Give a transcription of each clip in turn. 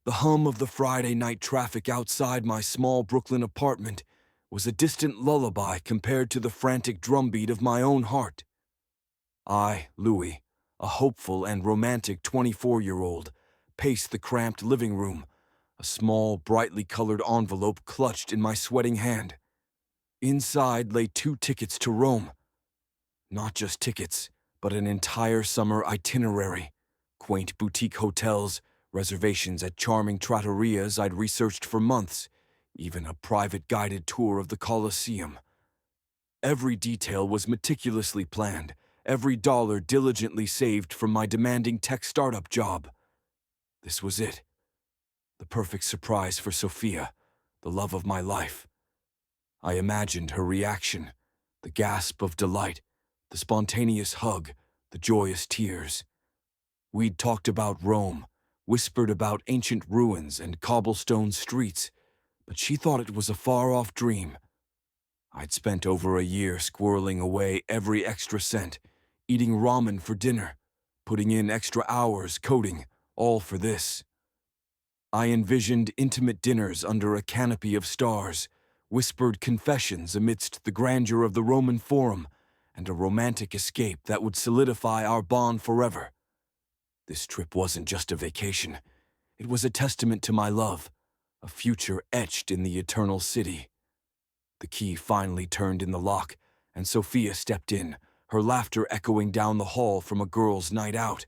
The hum of the Friday night traffic outside my small Brooklyn apartment was a distant lullaby compared to the frantic drumbeat of my own heart. I, Louis, a hopeful and romantic 24-year-old, paced the cramped living room, a small, brightly colored envelope clutched in my sweating hand. Inside lay 2 tickets to Rome. Not just tickets, but an entire summer itinerary. Quaint boutique hotels, reservations at charming trattorias I'd researched for months, even a private guided tour of the Colosseum. Every detail was meticulously planned, every dollar diligently saved from my demanding tech startup job. This was it. The perfect surprise for Sophia, the love of my life. I imagined her reaction, the gasp of delight, the spontaneous hug, the joyous tears. We'd talked about Rome, whispered about ancient ruins and cobblestone streets, but she thought it was a far-off dream. I'd spent over a year squirreling away every extra cent, eating ramen for dinner, putting in extra hours coding, all for this. I envisioned intimate dinners under a canopy of stars, whispered confessions amidst the grandeur of the Roman Forum, and a romantic escape that would solidify our bond forever. This trip wasn't just a vacation. It was a testament to my love, a future etched in the eternal city. The key finally turned in the lock, and Sophia stepped in, her laughter echoing down the hall from a girls' night out.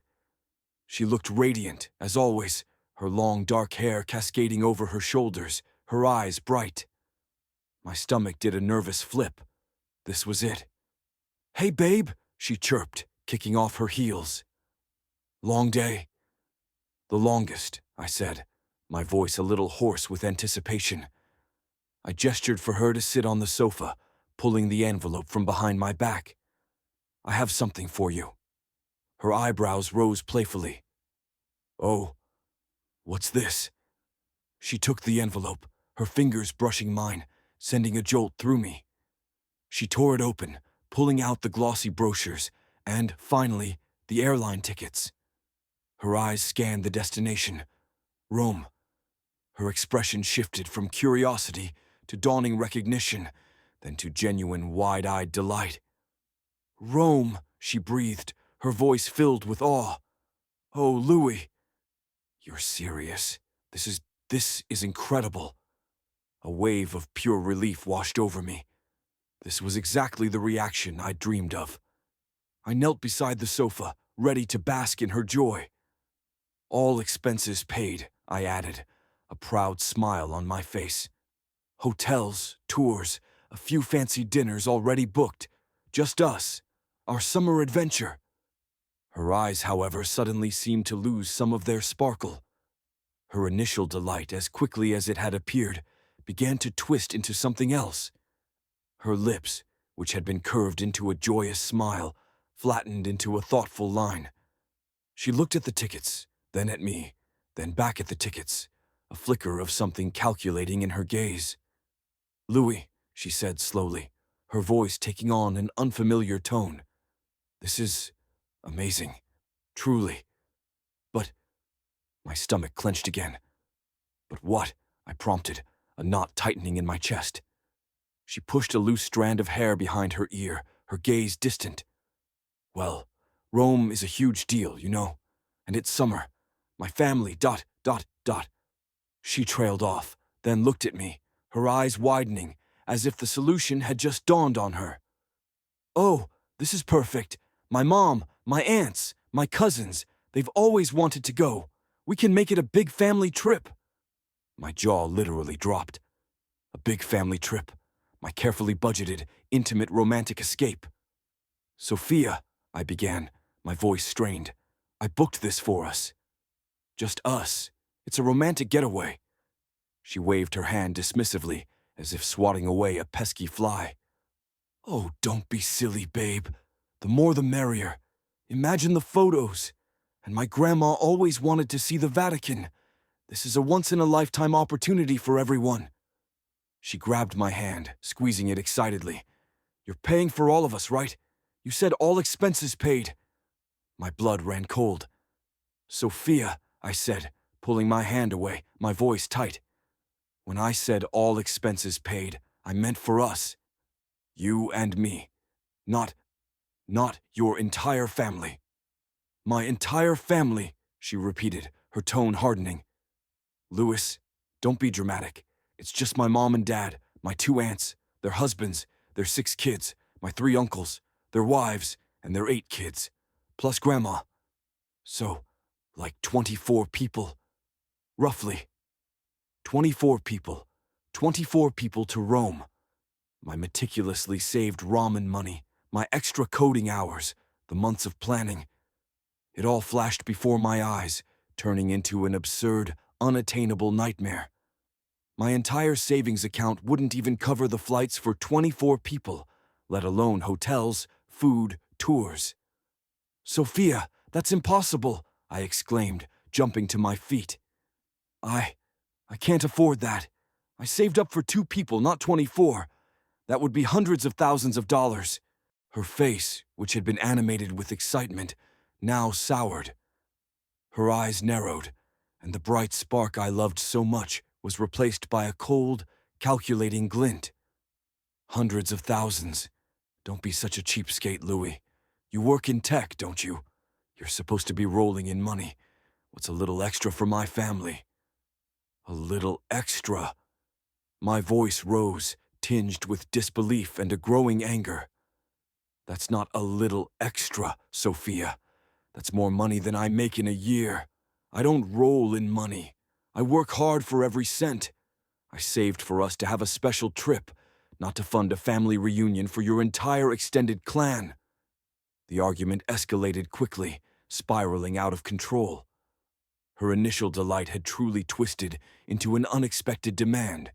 She looked radiant, as always, her long dark hair cascading over her shoulders, her eyes bright. My stomach did a nervous flip. This was it. "Hey, babe," she chirped, kicking off her heels. "Long day?" "The longest," I said, my voice a little hoarse with anticipation. I gestured for her to sit on the sofa, pulling the envelope from behind my back. "I have something for you." Her eyebrows rose playfully. "Oh, what's this?" She took the envelope, her fingers brushing mine, sending a jolt through me. She tore it open, pulling out the glossy brochures, and, finally, the airline tickets. Her eyes scanned the destination, Rome. Her expression shifted from curiosity to dawning recognition, then to genuine wide-eyed delight. "Rome," she breathed, her voice filled with awe. "Oh, Louis, you're serious. This is incredible." A wave of pure relief washed over me. This was exactly the reaction I'd dreamed of. I knelt beside the sofa, ready to bask in her joy. "All expenses paid," I added, a proud smile on my face. "Hotels, tours, a few fancy dinners already booked. Just us, our summer adventure." Her eyes, however, suddenly seemed to lose some of their sparkle. Her initial delight, as quickly as it had appeared, began to twist into something else. Her lips, which had been curved into a joyous smile, flattened into a thoughtful line. She looked at the tickets, then at me, then back at the tickets, a flicker of something calculating in her gaze. "Louis," she said slowly, her voice taking on an unfamiliar tone. "This is amazing, truly. But—" My stomach clenched again. "But what?" I prompted, a knot tightening in my chest. She pushed a loose strand of hair behind her ear, her gaze distant. "Well, Rome is a huge deal, you know. And it's summer. My family, ... She trailed off, then looked at me, her eyes widening, as if the solution had just dawned on her. "Oh, this is perfect. My mom, my aunts, my cousins, they've always wanted to go. We can make it a big family trip." My jaw literally dropped. A big family trip. My carefully budgeted, intimate romantic escape. "Sophia," I began, my voice strained. "I booked this for us. Just us. It's a romantic getaway." She waved her hand dismissively, as if swatting away a pesky fly. "Oh, don't be silly, babe. The more the merrier. Imagine the photos. And my grandma always wanted to see the Vatican. This is a once-in-a-lifetime opportunity for everyone." She grabbed my hand, squeezing it excitedly. "You're paying for all of us, right? You said all expenses paid." My blood ran cold. "Sophia," I said, pulling my hand away, my voice tight. When I said all expenses paid, I meant for us. You and me. Not your entire family. My entire family, she repeated, her tone hardening. Louis, don't be dramatic. It's just my mom and dad, my 2 aunts, their husbands, their 6 kids, my 3 uncles, their wives, and their 8 kids, plus Grandma. So, like 24 people. Roughly. 24 people. 24 people to Rome. My meticulously saved ramen money, my extra coding hours, the months of planning. It all flashed before my eyes, turning into an absurd, unattainable nightmare. My entire savings account wouldn't even cover the flights for 24 people, let alone hotels, food, tours. Sophia, that's impossible, I exclaimed, jumping to my feet. I can't afford that. I saved up for 2 people, not 24. That would be hundreds of thousands of dollars. Her face, which had been animated with excitement, now soured. Her eyes narrowed, and the bright spark I loved so much was replaced by a cold, calculating glint. Hundreds of thousands. Don't be such a cheapskate, Louis. You work in tech, don't you? You're supposed to be rolling in money. What's a little extra for my family? A little extra. My voice rose, tinged with disbelief and a growing anger. That's not a little extra, Sophia. That's more money than I make in a year. I don't roll in money. I work hard for every cent. I saved for us to have a special trip, not to fund a family reunion for your entire extended clan. The argument escalated quickly, spiraling out of control. Her initial delight had truly twisted into an unexpected demand,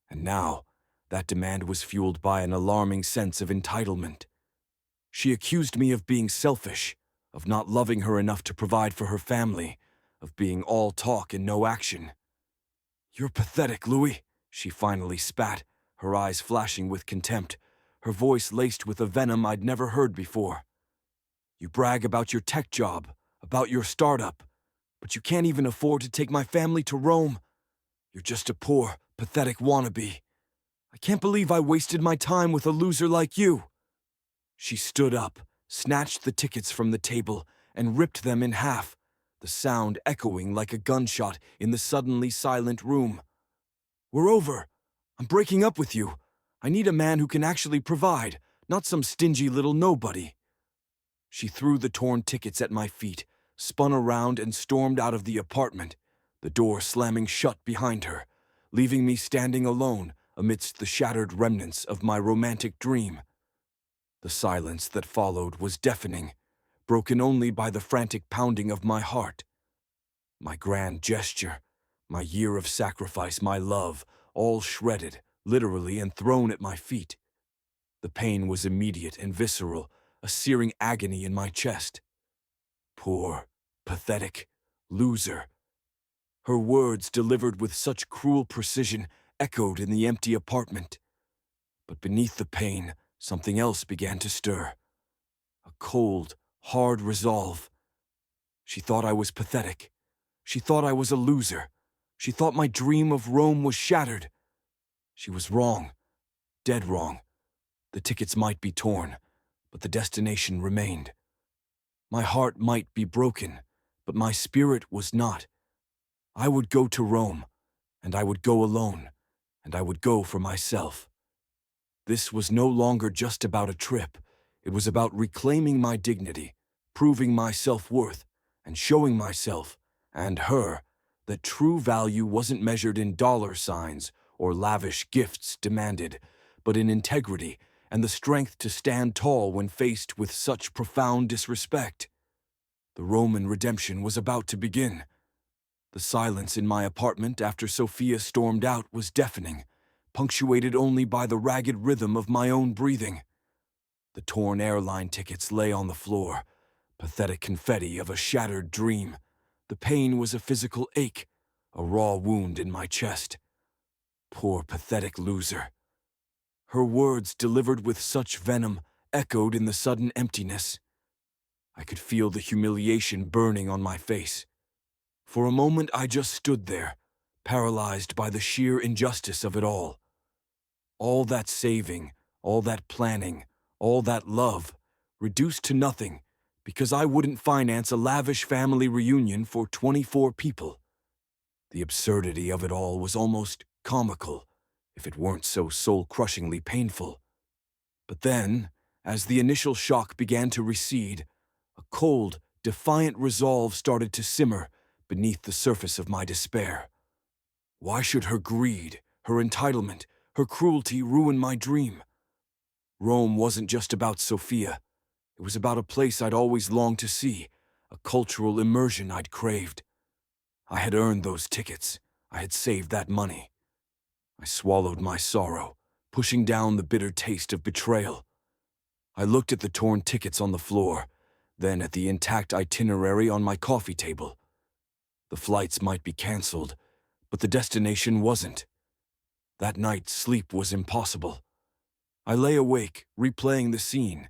and now that demand was fueled by an alarming sense of entitlement. She accused me of being selfish, of not loving her enough to provide for her family, of being all talk and no action. You're pathetic, Louis, she finally spat, her eyes flashing with contempt, her voice laced with a venom I'd never heard before. You brag about your tech job, about your startup, but you can't even afford to take my family to Rome. You're just a poor, pathetic wannabe. I can't believe I wasted my time with a loser like you. She stood up, snatched the tickets from the table, and ripped them in half, the sound echoing like a gunshot in the suddenly silent room. We're over. I'm breaking up with you. I need a man who can actually provide, not some stingy little nobody. She threw the torn tickets at my feet, spun around and stormed out of the apartment, the door slamming shut behind her, leaving me standing alone amidst the shattered remnants of my romantic dream. The silence that followed was deafening, broken only by the frantic pounding of my heart. My grand gesture, my year of sacrifice, my love, all shredded, literally, and thrown at my feet. The pain was immediate and visceral, a searing agony in my chest. Poor, pathetic, loser. Her words, delivered with such cruel precision, echoed in the empty apartment. But beneath the pain, something else began to stir. A cold, hard resolve. She thought I was pathetic. She thought I was a loser. She thought my dream of Rome was shattered. She was wrong. Dead wrong. The tickets might be torn, but the destination remained. My heart might be broken, but my spirit was not. I would go to Rome, and I would go alone, and I would go for myself. This was no longer just about a trip. It was about reclaiming my dignity, proving my self-worth, and showing myself, and her, that true value wasn't measured in dollar signs or lavish gifts demanded, but in integrity and the strength to stand tall when faced with such profound disrespect. The Roman redemption was about to begin. The silence in my apartment after Sophia stormed out was deafening, punctuated only by the ragged rhythm of my own breathing. The torn airline tickets lay on the floor, pathetic confetti of a shattered dream. The pain was a physical ache, a raw wound in my chest. Poor, pathetic loser. Her words, delivered with such venom, echoed in the sudden emptiness. I could feel the humiliation burning on my face. For a moment I just stood there, paralyzed by the sheer injustice of it all. All that saving, all that planning, all that love, reduced to nothing because I wouldn't finance a lavish family reunion for 24 people. The absurdity of it all was almost comical, if it weren't so soul-crushingly painful. But then, as the initial shock began to recede, a cold, defiant resolve started to simmer beneath the surface of my despair. Why should her greed, her entitlement, her cruelty ruin my dream? Rome wasn't just about Sophia. It was about a place I'd always longed to see, a cultural immersion I'd craved. I had earned those tickets. I had saved that money. I swallowed my sorrow, pushing down the bitter taste of betrayal. I looked at the torn tickets on the floor, then at the intact itinerary on my coffee table. The flights might be canceled, but the destination wasn't. That night, sleep was impossible. I lay awake, replaying the scene,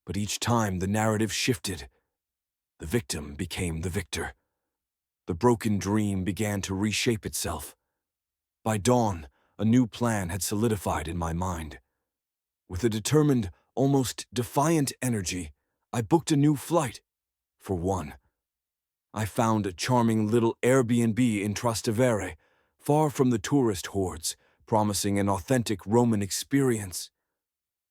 but each time the narrative shifted. The victim became the victor. The broken dream began to reshape itself. By dawn, a new plan had solidified in my mind. With a determined, almost defiant energy, I booked a new flight. For one, I found a charming little Airbnb in Trastevere, far from the tourist hordes, promising an authentic Roman experience.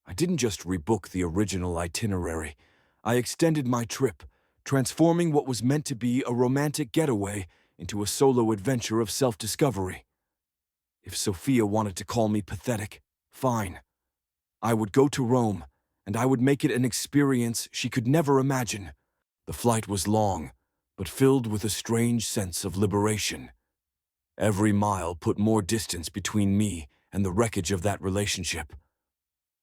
I didn't just rebook the original itinerary. I extended my trip, transforming what was meant to be a romantic getaway into a solo adventure of self-discovery. If Sophia wanted to call me pathetic, fine. I would go to Rome, and I would make it an experience she could never imagine. The flight was long, but filled with a strange sense of liberation. Every mile put more distance between me and the wreckage of that relationship.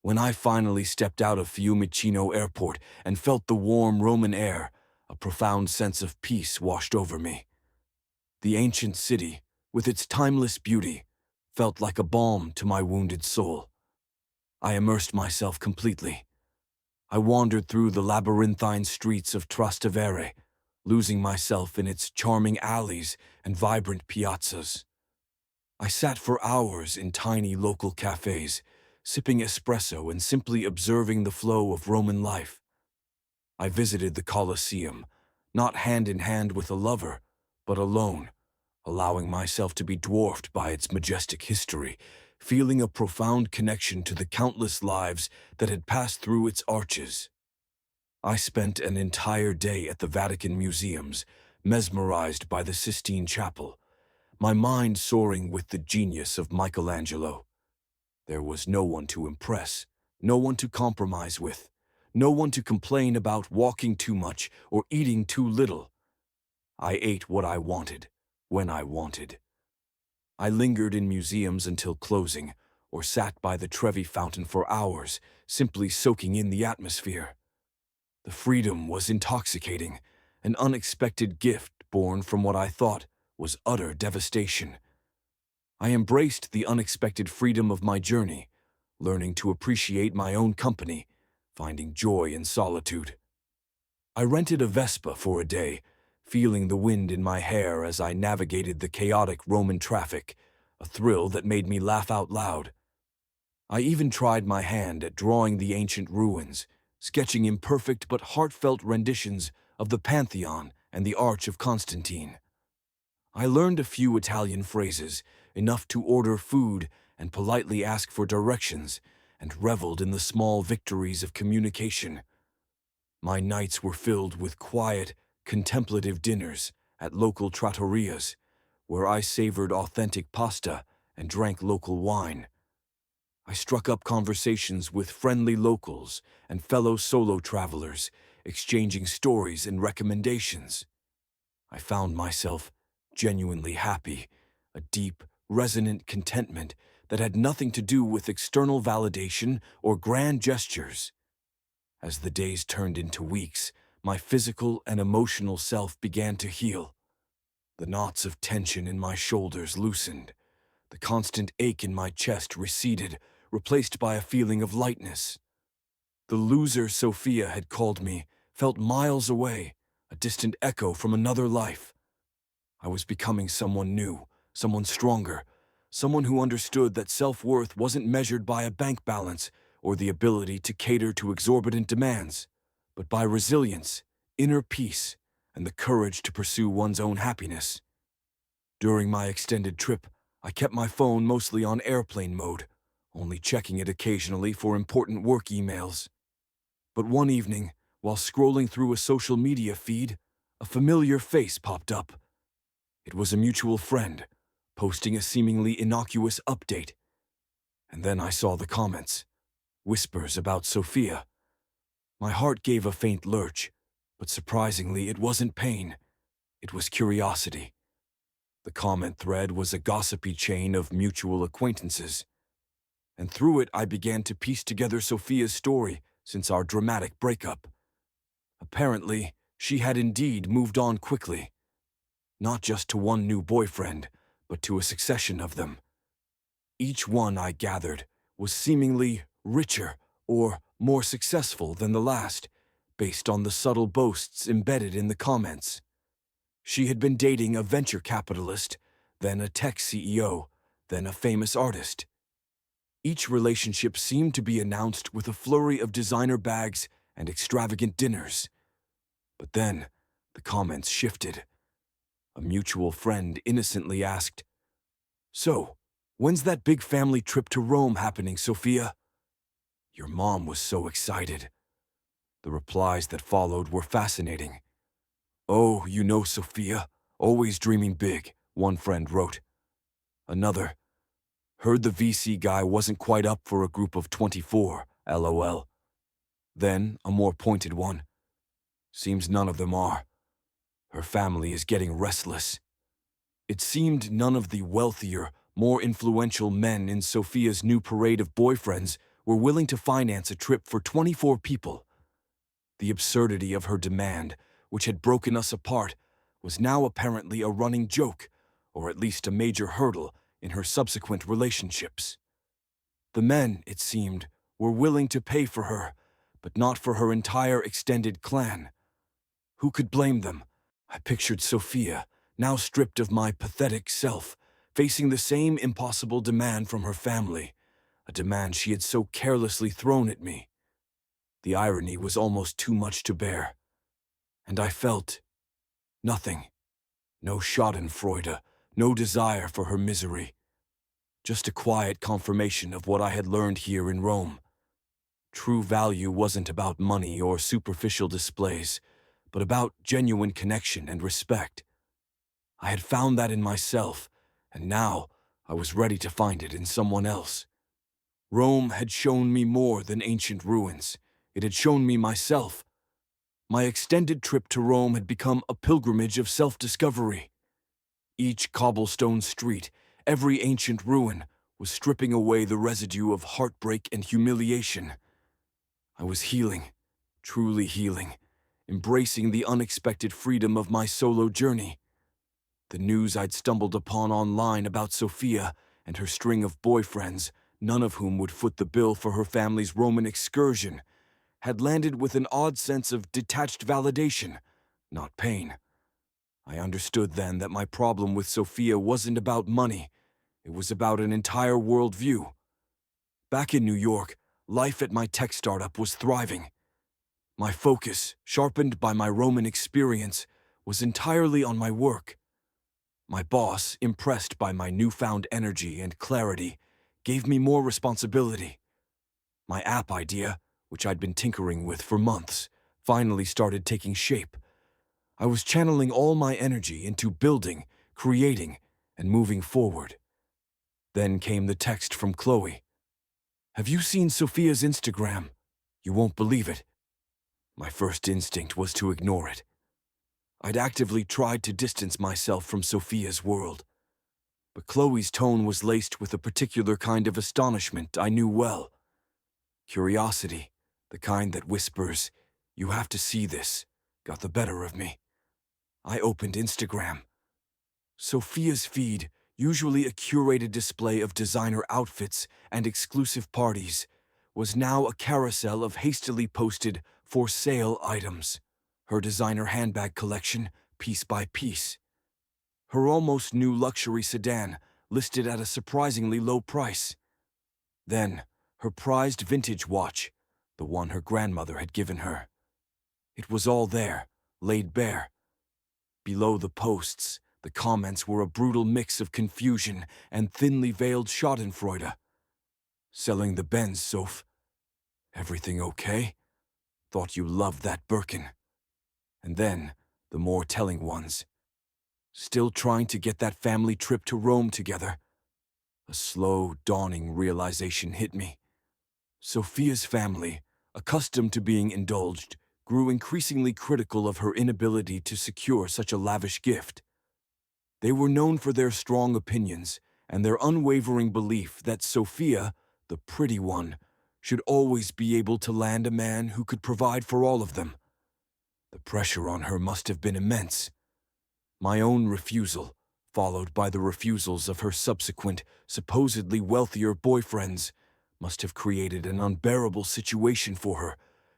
When I finally stepped out of Fiumicino Airport and felt the warm Roman air, a profound sense of peace washed over me. The ancient city, with its timeless beauty, felt like a balm to my wounded soul. I immersed myself completely. I wandered through the labyrinthine streets of Trastevere, losing myself in its charming alleys and vibrant piazzas. I sat for hours in tiny local cafes, sipping espresso and simply observing the flow of Roman life. I visited the Colosseum, not hand in hand with a lover, but alone, allowing myself to be dwarfed by its majestic history, feeling a profound connection to the countless lives that had passed through its arches. I spent an entire day at the Vatican museums, mesmerized by the Sistine Chapel, my mind soaring with the genius of Michelangelo. There was no one to impress, no one to compromise with, no one to complain about walking too much or eating too little. I ate what I wanted, when I wanted. I lingered in museums until closing, or sat by the Trevi fountain for hours, simply soaking in the atmosphere. The freedom was intoxicating, an unexpected gift born from what I thought was utter devastation. I embraced the unexpected freedom of my journey, learning to appreciate my own company, finding joy in solitude. I rented a Vespa for a day, feeling the wind in my hair as I navigated the chaotic Roman traffic, a thrill that made me laugh out loud. I even tried my hand at drawing the ancient ruins, sketching imperfect but heartfelt renditions of the Pantheon and the Arch of Constantine. I learned a few Italian phrases, enough to order food and politely ask for directions, and reveled in the small victories of communication. My nights were filled with quiet, contemplative dinners at local trattorias, where I savored authentic pasta and drank local wine. I struck up conversations with friendly locals and fellow solo travelers, exchanging stories and recommendations. I found myself genuinely happy, a deep, resonant contentment that had nothing to do with external validation or grand gestures. As the days turned into weeks, my physical and emotional self began to heal. The knots of tension in my shoulders loosened. The constant ache in my chest receded, replaced by a feeling of lightness. The loser Sophia had called me felt miles away, a distant echo from another life. I was becoming someone new, someone stronger, someone who understood that self-worth wasn't measured by a bank balance or the ability to cater to exorbitant demands, but by resilience, inner peace, and the courage to pursue one's own happiness. During my extended trip, I kept my phone mostly on airplane mode, only checking it occasionally for important work emails. But one evening, while scrolling through a social media feed, a familiar face popped up. It was a mutual friend, posting a seemingly innocuous update. And then I saw the comments, whispers about Sophia. My heart gave a faint lurch, but surprisingly it wasn't pain, it was curiosity. The comment thread was a gossipy chain of mutual acquaintances, and through it I began to piece together Sophia's story since our dramatic breakup. Apparently, she had indeed moved on quickly, not just to one new boyfriend, but to a succession of them. Each one, I gathered, was seemingly richer or more successful than the last, based on the subtle boasts embedded in the comments. She had been dating a venture capitalist, then a tech CEO, then a famous artist. Each relationship seemed to be announced with a flurry of designer bags and extravagant dinners. But then, the comments shifted. A mutual friend innocently asked, "So, when's that big family trip to Rome happening, Sophia?" Your mom was so excited. The replies that followed were fascinating. "Oh, you know Sophia, always dreaming big," one friend wrote. Another, "Heard the VC guy wasn't quite up for a group of 24, lol." Then, a more pointed one, "Seems none of them are. Her family is getting restless." It seemed none of the wealthier, more influential men in Sophia's new parade of boyfriends were willing to finance a trip for 24 people. The absurdity of her demand, which had broken us apart, was now apparently a running joke, or at least a major hurdle in her subsequent relationships. The men, it seemed, were willing to pay for her, but not for her entire extended clan. Who could blame them? I pictured Sophia, now stripped of my pathetic self, facing the same impossible demand from her family, a demand she had so carelessly thrown at me. The irony was almost too much to bear. And I felt nothing. No schadenfreude, no desire for her misery. Just a quiet confirmation of what I had learned here in Rome. True value wasn't about money or superficial displays, but about genuine connection and respect. I had found that in myself, and now I was ready to find it in someone else. Rome had shown me more than ancient ruins. It had shown me myself. My extended trip to Rome had become a pilgrimage of self-discovery. Each cobblestone street, every ancient ruin, was stripping away the residue of heartbreak and humiliation. I was healing, truly healing, embracing the unexpected freedom of my solo journey. The news I'd stumbled upon online about Sophia and her string of boyfriends, none of whom would foot the bill for her family's Roman excursion, had landed with an odd sense of detached validation, not pain. I understood then that my problem with Sophia wasn't about money, it was about an entire worldview. Back in New York, life at my tech startup was thriving. My focus, sharpened by my Roman experience, was entirely on my work. My boss, impressed by my newfound energy and clarity, gave me more responsibility. My app idea, which I'd been tinkering with for months, finally started taking shape. I was channeling all my energy into building, creating, and moving forward. Then came the text from Chloe. "Have you seen Sophia's Instagram? You won't believe it." My first instinct was to ignore it. I'd actively tried to distance myself from Sophia's world. But Chloe's tone was laced with a particular kind of astonishment I knew well. Curiosity, the kind that whispers, "You have to see this," got the better of me. I opened Instagram. Sophia's feed, usually a curated display of designer outfits and exclusive parties, was now a carousel of hastily posted for sale items. Her designer handbag collection, piece by piece. her almost new luxury sedan, listed at a surprisingly low price. Then, her prized vintage watch, the one her grandmother had given her. It was all there, laid bare. Below the posts, the comments were a brutal mix of confusion and thinly veiled schadenfreude. Selling the Benz, Soph. Everything okay? Thought you loved that Birkin. And then, the more telling ones. Still trying to get that family trip to Rome together. A slow, dawning realization hit me. Sophia's family, accustomed to being indulged, grew increasingly critical of her inability to secure such a lavish gift. They were known for their strong opinions and their unwavering belief that Sophia, the pretty one, should always be able to land a man who could provide for all of them. The pressure on her must have been immense. My own refusal, followed by the refusals of her subsequent, supposedly wealthier boyfriends, must have created an unbearable situation for her,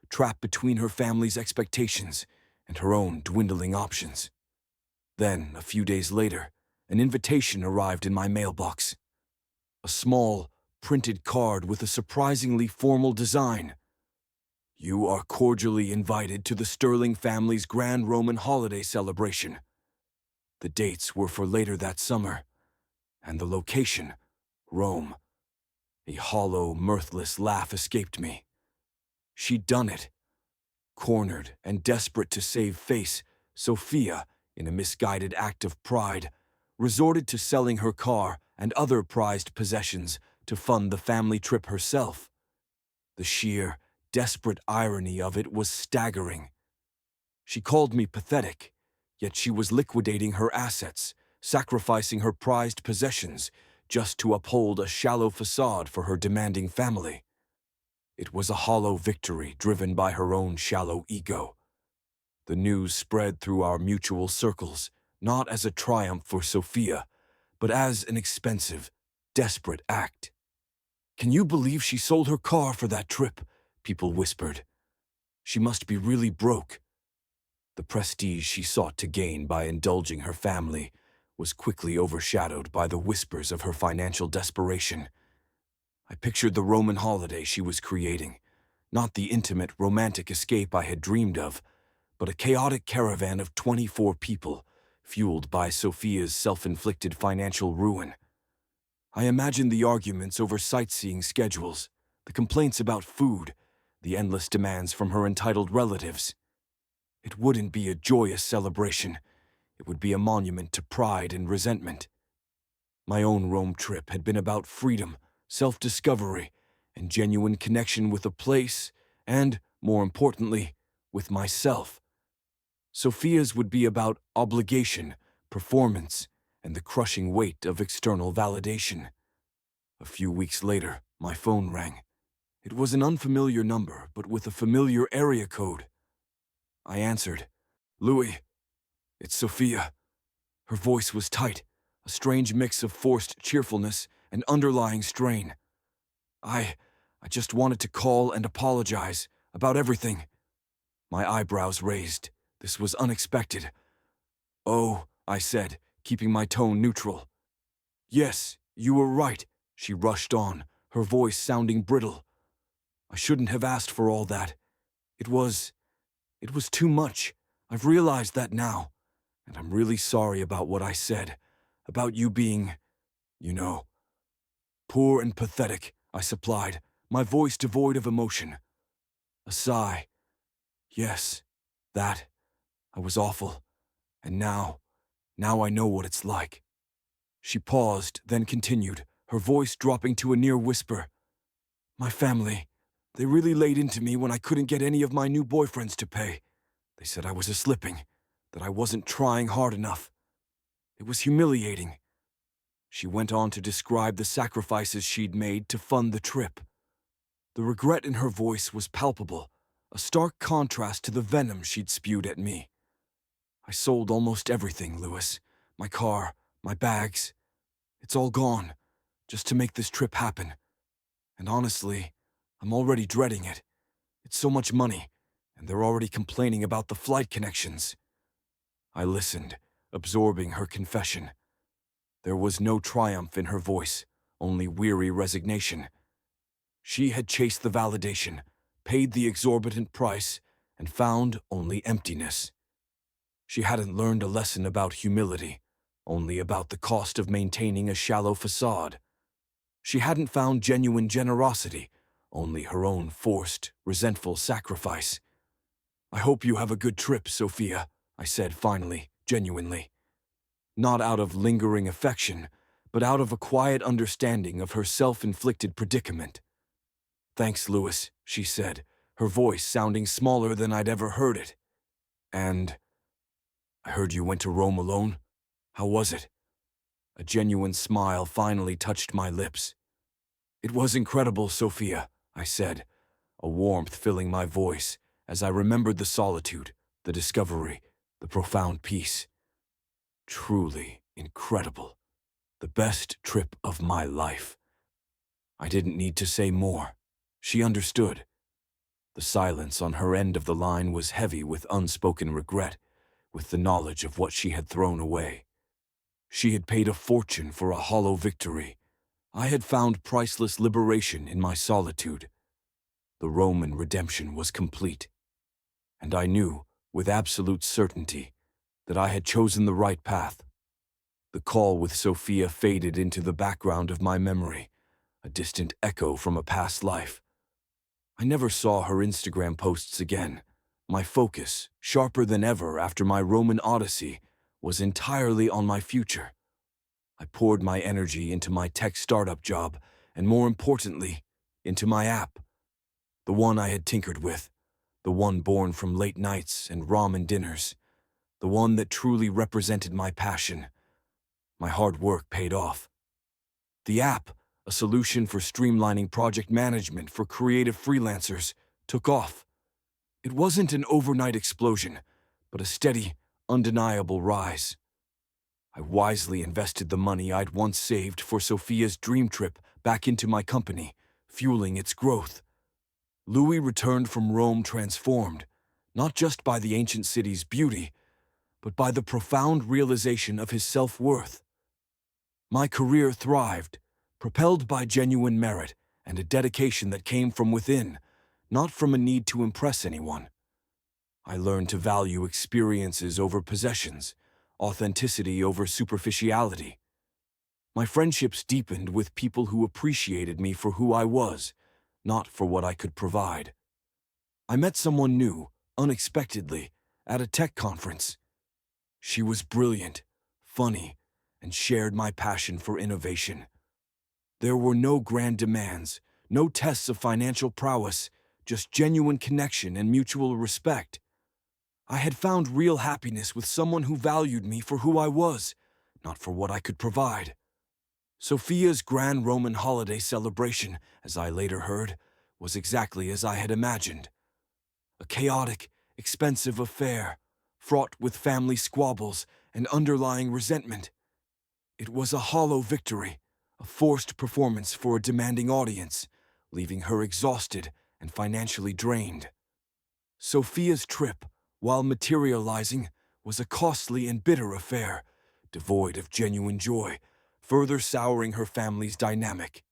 trapped between her family's expectations and her own dwindling options. Then, a few days later, an invitation arrived in my mailbox. A small, printed card with a surprisingly formal design. You are cordially invited to the Sterling family's grand Roman holiday celebration. The dates were for later that summer, and the location, Rome. A hollow, mirthless laugh escaped me. She'd done it. Cornered and desperate to save face, Sophia, in a misguided act of pride, resorted to selling her car and other prized possessions to fund the family trip herself. The sheer, desperate irony of it was staggering. She called me pathetic, yet she was liquidating her assets, sacrificing her prized possessions, just to uphold a shallow facade for her demanding family. It was a hollow victory driven by her own shallow ego. The news spread through our mutual circles, not as a triumph for Sophia, but as an expensive, desperate act. Can you believe she sold her car for that trip? People whispered. She must be really broke. The prestige she sought to gain by indulging her family was quickly overshadowed by the whispers of her financial desperation. I pictured the Roman holiday she was creating, not the intimate, romantic escape I had dreamed of, but a chaotic caravan of 24 people, fueled by Sophia's self-inflicted financial ruin. I imagined the arguments over sightseeing schedules, the complaints about food, the endless demands from her entitled relatives. It wouldn't be a joyous celebration. It would be a monument to pride and resentment. My own Rome trip had been about freedom, self-discovery, and genuine connection with a place, and, more importantly, with myself. Sophia's would be about obligation, performance, and the crushing weight of external validation. A few weeks later, my phone rang. It was an unfamiliar number, but with a familiar area code. I answered. Louis, it's Sophia. Her voice was tight, a strange mix of forced cheerfulness and underlying strain. I just wanted to call and apologize about everything. My eyebrows raised. This was unexpected. Oh, I said, keeping my tone neutral. Yes, you were right, she rushed on, her voice sounding brittle. I shouldn't have asked for all that. It was too much. I've realized that now. And I'm really sorry about what I said, about you being, you know. Poor and pathetic, I supplied, my voice devoid of emotion. A sigh. Yes, that. I was awful. And now I know what it's like. She paused, then continued, her voice dropping to a near whisper. My family, they really laid into me when I couldn't get any of my new boyfriends to pay. They said I was slipping, that I wasn't trying hard enough. It was humiliating. She went on to describe the sacrifices she'd made to fund the trip. The regret in her voice was palpable, a stark contrast to the venom she'd spewed at me. I sold almost everything, Louis. My car, my bags. It's all gone, just to make this trip happen. And honestly, I'm already dreading it. It's so much money, and they're already complaining about the flight connections. I listened, absorbing her confession. There was no triumph in her voice, only weary resignation. She had chased the validation, paid the exorbitant price, and found only emptiness. She hadn't learned a lesson about humility, only about the cost of maintaining a shallow facade. She hadn't found genuine generosity, only her own forced, resentful sacrifice. "I hope you have a good trip, Sophia," I said finally, genuinely. Not out of lingering affection, but out of a quiet understanding of her self-inflicted predicament. "Thanks, Louis," she said, her voice sounding smaller than I'd ever heard it. "And I heard you went to Rome alone. How was it?" A genuine smile finally touched my lips. "It was incredible, Sophia," I said, a warmth filling my voice as I remembered the solitude, the discovery, the profound peace. Truly incredible. The best trip of my life. I didn't need to say more. She understood. The silence on her end of the line was heavy with unspoken regret, with the knowledge of what she had thrown away. She had paid a fortune for a hollow victory. I had found priceless liberation in my solitude. The Roman redemption was complete. And I knew, with absolute certainty, that I had chosen the right path. The call with Sophia faded into the background of my memory, a distant echo from a past life. I never saw her Instagram posts again. My focus, sharper than ever after my Roman odyssey, was entirely on my future. I poured my energy into my tech startup job, and more importantly, into my app. The one I had tinkered with, the one born from late nights and ramen dinners, the one that truly represented my passion. My hard work paid off. The app, a solution for streamlining project management for creative freelancers, took off. It wasn't an overnight explosion, but a steady, undeniable rise. I wisely invested the money I'd once saved for Sophia's dream trip back into my company, fueling its growth. Louis returned from Rome transformed, not just by the ancient city's beauty, but by the profound realization of his self-worth. My career thrived, propelled by genuine merit and a dedication that came from within, not from a need to impress anyone. I learned to value experiences over possessions, authenticity over superficiality. My friendships deepened with people who appreciated me for who I was, not for what I could provide. I met someone new, unexpectedly, at a tech conference. She was brilliant, funny, and shared my passion for innovation. There were no grand demands, no tests of financial prowess, just genuine connection and mutual respect. I had found real happiness with someone who valued me for who I was, not for what I could provide. Sophia's grand Roman holiday celebration, as I later heard, was exactly as I had imagined. A chaotic, expensive affair, fraught with family squabbles and underlying resentment. It was a hollow victory, a forced performance for a demanding audience, leaving her exhausted and financially drained. Sophia's trip, while materializing, was a costly and bitter affair, devoid of genuine joy, further souring her family's dynamic.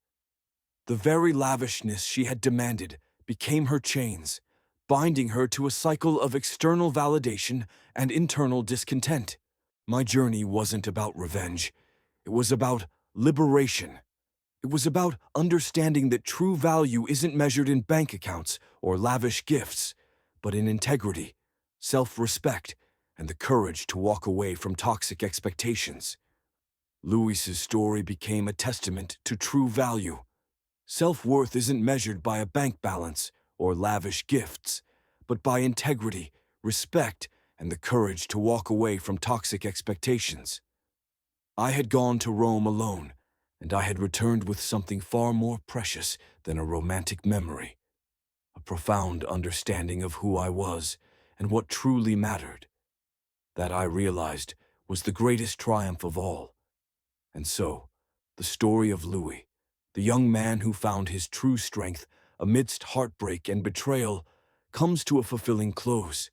The very lavishness she had demanded became her chains, binding her to a cycle of external validation and internal discontent. My journey wasn't about revenge. It was about liberation. It was about understanding that true value isn't measured in bank accounts or lavish gifts, but in integrity, self-respect, and the courage to walk away from toxic expectations. Louis's story became a testament to true value. Self-worth isn't measured by a bank balance or lavish gifts, but by integrity, respect, and the courage to walk away from toxic expectations. I had gone to Rome alone, and I had returned with something far more precious than a romantic memory, a profound understanding of who I was and what truly mattered. That, I realized, was the greatest triumph of all. And so, the story of Louis, the young man who found his true strength amidst heartbreak and betrayal, comes to a fulfilling close.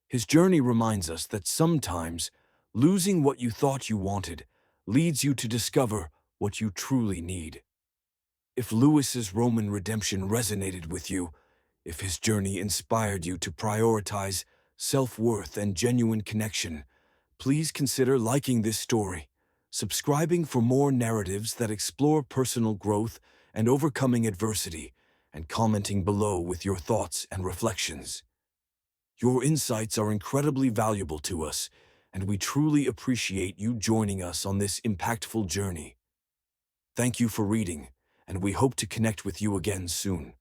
His journey reminds us that sometimes Losing what you thought you wanted leads you to discover what you truly need. If Lewis's Roman redemption resonated with you, if his journey inspired you to prioritize self-worth and genuine connection, please consider liking this story, subscribing for more narratives that explore personal growth and overcoming adversity, and commenting below with your thoughts and reflections. Your insights are incredibly valuable to us, and we truly appreciate you joining us on this impactful journey. Thank you for reading, and we hope to connect with you again soon.